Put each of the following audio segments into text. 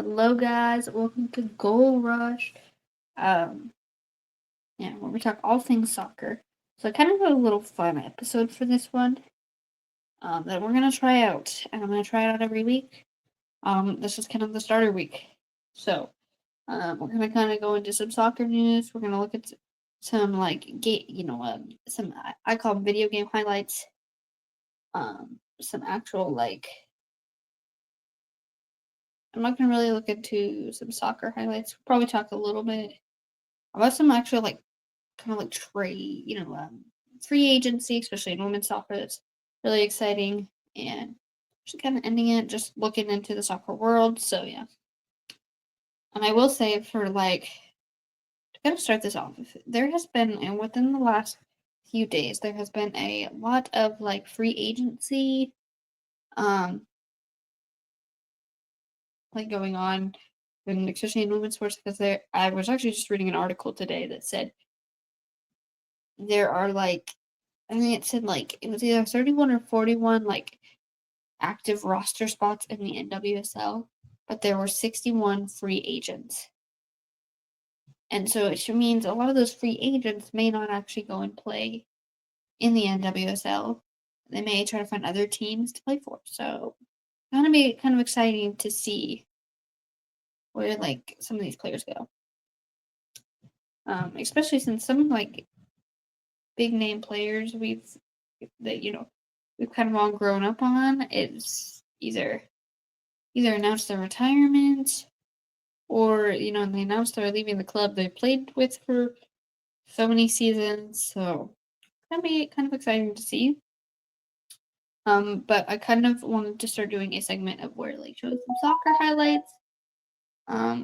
Hello, guys. Welcome to Goal Rush. Um, where we talk all things soccer. So, kind of a little fun episode for this one. That we're gonna try out, and I'm gonna try it out every week. This is kind of the starter week, so we're gonna kind of go into some soccer news. We're gonna look at some some I call them video game highlights. Some actual I'm not gonna really look into some soccer highlights. We'll probably talk a little bit about some actual kind of like trade, free agency, especially in women's soccer. That's really exciting, and just kind of ending it, just looking into the soccer world. So yeah, and I will say to kind of start this off, there has been, and within the last few days, there has been a lot of free agency, um, going on, and especially in women's sports because there. I was actually just reading an article today that said there are I think it said it was either 31 or 41 active roster spots in the NWSL, but there were 61 free agents. And so it means a lot of those free agents may not actually go and play in the NWSL. They may try to find other teams to play for. So it's gonna be kind of exciting to see where some of these players go. Especially since some big name players that we've kind of all grown up on is either announced their retirement or they announced they're leaving the club they played with for so many seasons. So that'd be kind of exciting to see. But I kind of wanted to start doing a segment of where shows some soccer highlights,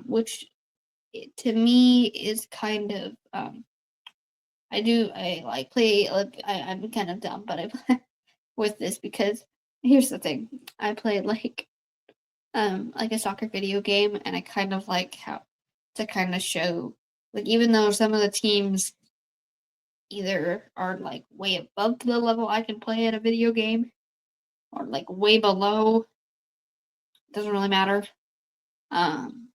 which to me is kind of I like play. I'm kind of dumb, but I play with this because here's the thing: I play like a soccer video game, and I kind of like how to kind of show even though some of the teams either are way above the level I can play at a video game or way below, doesn't really matter. Um,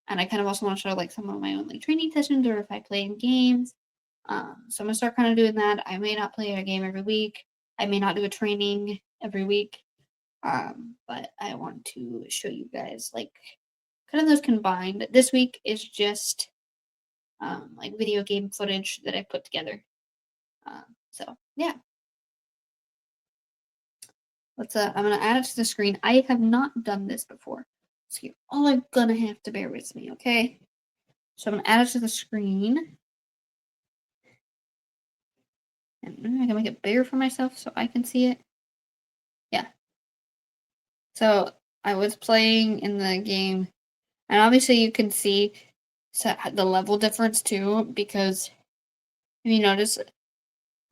and I kind of also want to show some of my own training sessions or if I play in games. So I'm gonna start kind of doing that. I may not play a game every week. I may not do a training every week. But I want to show you guys kind of those combined. This week is just video game footage that I put together. So yeah, let's I'm gonna add it to the screen. I have not done this before, so you're all gonna have to bear with me, okay? So I'm gonna add it to the screen, and I can make it bigger for myself so I can see it. Yeah. So I was playing in the game, and obviously you can see the level difference too because if you notice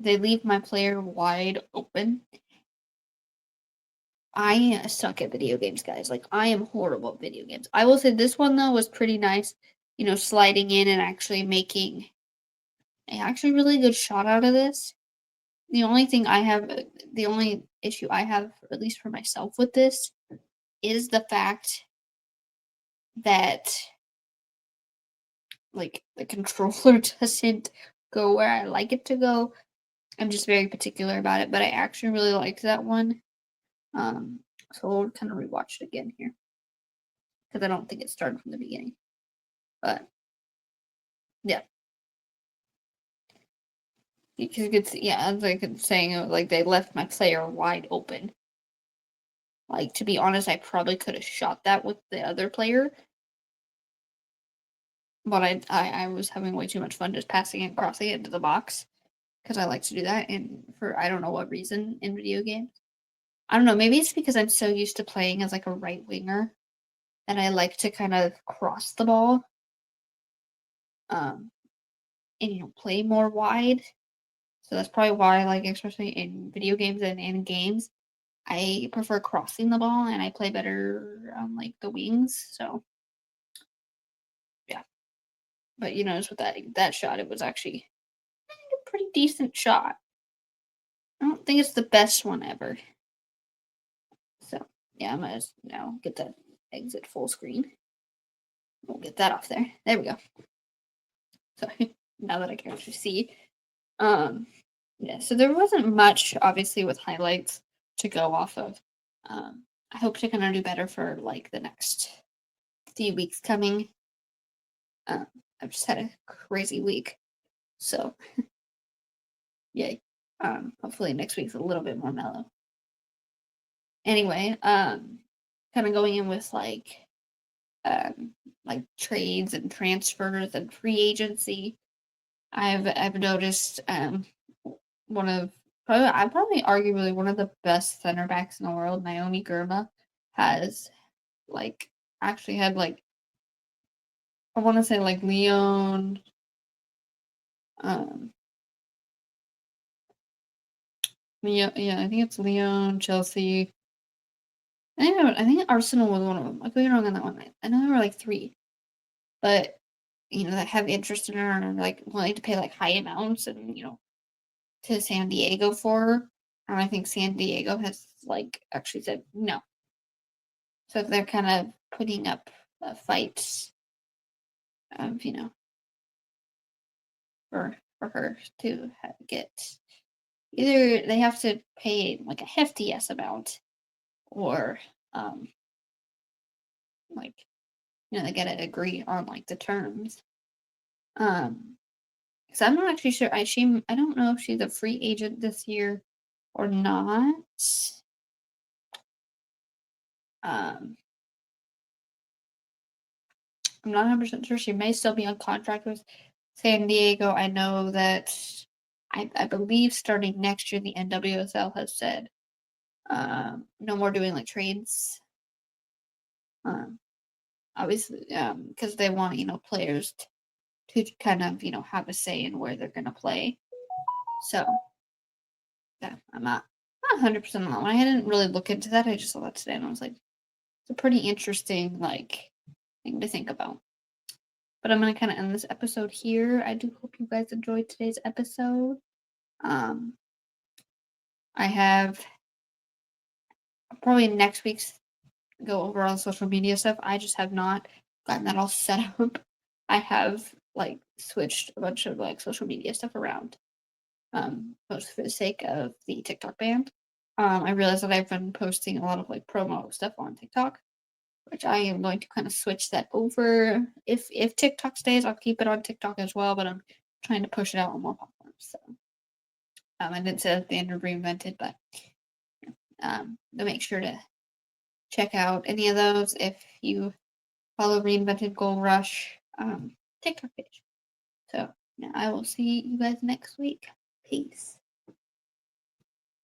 they leave my player wide open. I suck at video games, guys. I am horrible at video games. I will say this one though was pretty nice. Sliding in and actually making a actually really good shot out of this. The only issue I have, at least for myself with this, is the fact that the controller doesn't go where I like it to go. I'm just very particular about it, but I actually really liked that one. Um, so we'll kind of rewatch it again here because I don't think it started from the beginning. But yeah, because you could see, yeah, as I could saying, they left my player wide open. To be honest, I probably could have shot that with the other player, but I was having way too much fun just passing and crossing it into the box because I like to do that, and for I don't know what reason in video games. I don't know. Maybe it's because I'm so used to playing as a right winger, and I like to kind of cross the ball, um, and play more wide. So that's probably why, especially in video games and in games, I prefer crossing the ball and I play better on the wings. So yeah, but just with that shot, it was actually a pretty decent shot. I don't think it's the best one ever. So yeah, I'm gonna now get that exit full screen. We'll get that off there. There we go. So now that I can actually see. Yeah, so there wasn't much obviously with highlights to go off of. I hope to kind of do better for like the next few weeks coming. I've just had a crazy week. So yay. Hopefully next week's a little bit more mellow. Anyway, kind of going in with like trades and transfers and free agency. I've noticed one of probably arguably one of the best center backs in the world, Naomi Girma, has like actually had like I want to say like Leon, um, Leon, yeah, I think it's Leon, Chelsea. I think Arsenal was one of them. I could be wrong on that one. I know there were like three, but that have interest in her and are like willing to pay like high amounts and to San Diego for her. And I think San Diego has like actually said no. So they're kind of putting up fights of for her to get either they have to pay like a hefty ass amount or like they gotta agree on like the terms. Because I'm not actually sure. I don't know if she's a free agent this year or not. Um, I'm not 100% sure. She may still be on contract with San Diego. I know that I believe starting next year, the NWSL has said no more doing like trades. Um, Obviously, because they want players to kind of have a say in where they're gonna play. So yeah, I'm not 100% on that one. I didn't really look into that. I just saw that today and I was like, it's a pretty interesting like thing to think about. But I'm gonna kind of end this episode here. I do hope you guys enjoyed today's episode. Um, I have probably next week's go over all the social media stuff. I just have not gotten that all set up. I have like switched a bunch of like social media stuff around. Most for the sake of the TikTok ban. I realized that I've been posting a lot of like promo stuff on TikTok, which I am going to kind of switch that over. If TikTok stays, I'll keep it on TikTok as well, but I'm trying to push it out on more platforms. So I didn't say that the end of reinvented, but to make sure to check out any of those if you follow Reinvented Gold Rush TikTok page. So now I will see you guys next week. Peace.